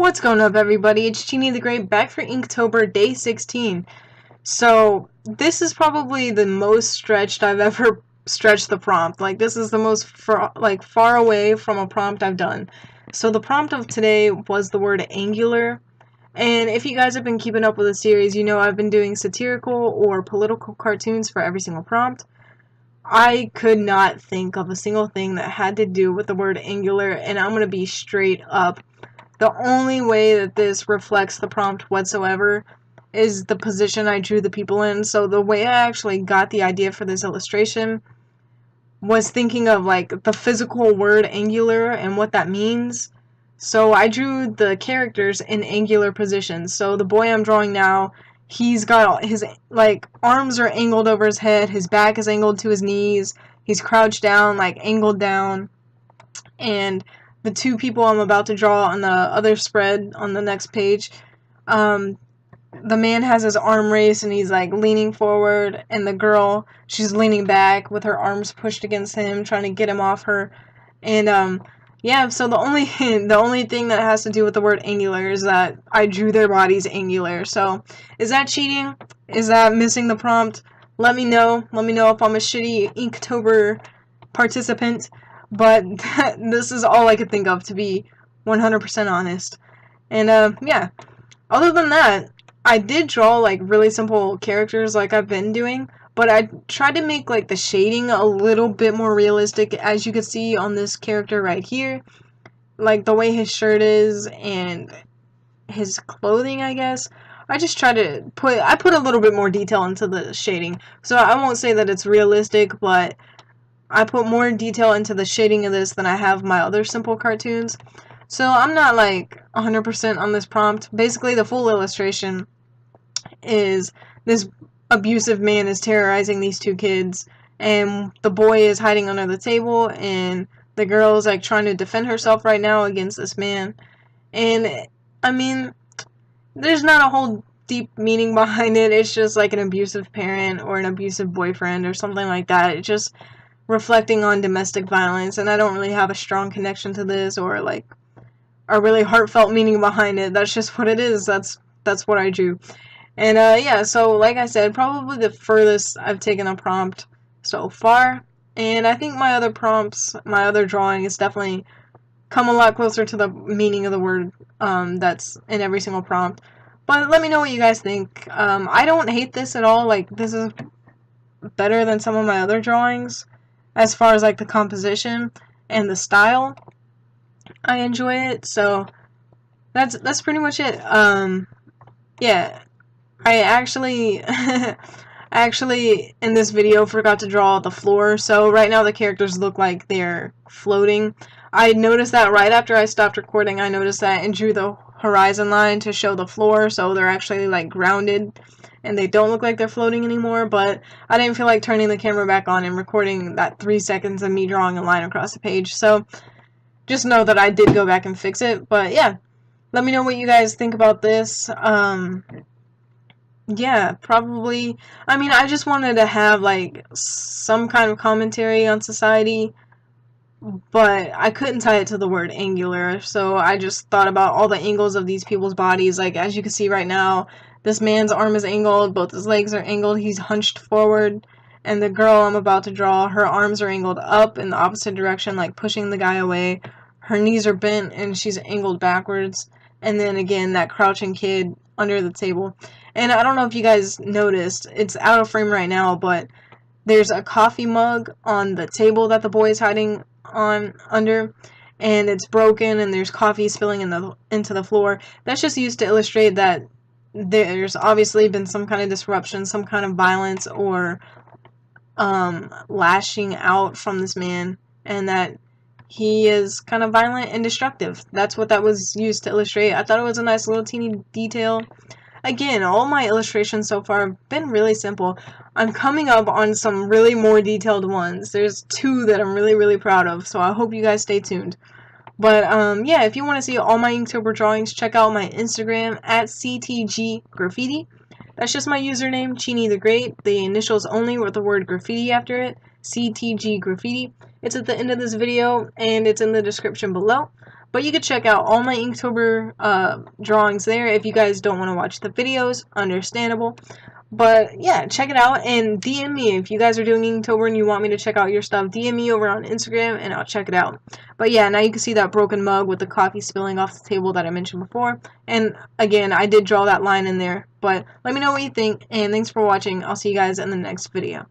What's going up, everybody? It's Genie the Great back for Inktober Day 16. So, this is probably the most stretched I've ever stretched the prompt. Like, this is the most far away from a prompt I've done. So, the prompt of today was the word angular. And if you guys have been keeping up with the series, you know I've been doing satirical or political cartoons for every single prompt. I could not think of a single thing that had to do with the word angular, and I'm going to be straight up. The only way that this reflects the prompt whatsoever is the position I drew the people in. So the way I actually got the idea for this illustration was thinking of like the physical word angular and what that means. So I drew the characters in angular positions. So the boy I'm drawing now, he's got his arms are angled over his head, his back is angled to his knees, he's crouched down, angled down, and the two people I'm about to draw on the other spread on the next page, the man has his arm raised and he's leaning forward, and the girl, she's leaning back with her arms pushed against him, trying to get him off her. And yeah, so the only thing that has to do with the word angular is that I drew their bodies angular. So is that cheating? Is that missing the prompt? Let me know. Let me know if I'm a shitty Inktober participant. But this is all I could think of, to be 100% honest. And yeah, other than that, I did draw really simple characters like I've been doing, but I tried to make the shading a little bit more realistic, as you can see on this character right here. The way his shirt is and his clothing, I guess. I just try to put a little bit more detail into the shading. So I won't say that it's realistic, but I put more detail into the shading of this than I have my other simple cartoons. So I'm not 100% on this prompt. Basically, the full illustration is this abusive man is terrorizing these two kids, and the boy is hiding under the table, and the girl is trying to defend herself right now against this man. And I mean, there's not a whole deep meaning behind it. It's just an abusive parent or an abusive boyfriend or something like that. It's just reflecting on domestic violence, and I don't really have a strong connection to this or a really heartfelt meaning behind it. That's just what it is. That's what I drew. And yeah, so like I said, probably the furthest I've taken a prompt so far, and I think my other prompts, my other drawing is definitely come a lot closer to the meaning of the word that's in every single prompt. But let me know what you guys think. I don't hate this at all. This is better than some of my other drawings as far as the composition and the style. I enjoy it. So that's pretty much it. Yeah, I actually in this video forgot to draw the floor. So right now the characters look like they're floating. I noticed that right after I stopped recording. I noticed that and drew the horizon line to show the floor, so they're actually grounded and they don't look like they're floating anymore. But I didn't feel like turning the camera back on and recording that 3 seconds of me drawing a line across the page. So just know that I did go back and fix it. But yeah, let me know what you guys think about this. Yeah, probably. I mean, I just wanted to have some kind of commentary on society, but I couldn't tie it to the word angular, so I just thought about all the angles of these people's bodies. As you can see right now, this man's arm is angled, both his legs are angled, he's hunched forward, and the girl I'm about to draw, her arms are angled up in the opposite direction, pushing the guy away. Her knees are bent, and she's angled backwards. And then again, that crouching kid under the table. And I don't know if you guys noticed, it's out of frame right now, but there's a coffee mug on the table that the boy is hiding under, and it's broken, and there's coffee spilling into the floor. That's just used to illustrate that there's obviously been some kind of disruption, some kind of violence or lashing out from this man, and that he is kind of violent and destructive. That's what that was used to illustrate. I thought it was a nice little teeny detail. Again, all my illustrations so far have been really simple. I'm coming up on some really more detailed ones. There's 2 that I'm really, really proud of, so I hope you guys stay tuned. But yeah, if you want to see all my Inktober drawings, check out my Instagram at CTGgraffiti. That's just my username, Genie the Great, the initials only with the word graffiti after it, CTG Graffiti. It's at the end of this video, and it's in the description below. But you could check out all my Inktober drawings there. If you guys don't want to watch the videos, understandable. But yeah, check it out and DM me if you guys are doing Inktober and you want me to check out your stuff. DM me over on Instagram and I'll check it out. But yeah, now you can see that broken mug with the coffee spilling off the table that I mentioned before. And again, I did draw that line in there. But let me know what you think, and thanks for watching. I'll see you guys in the next video.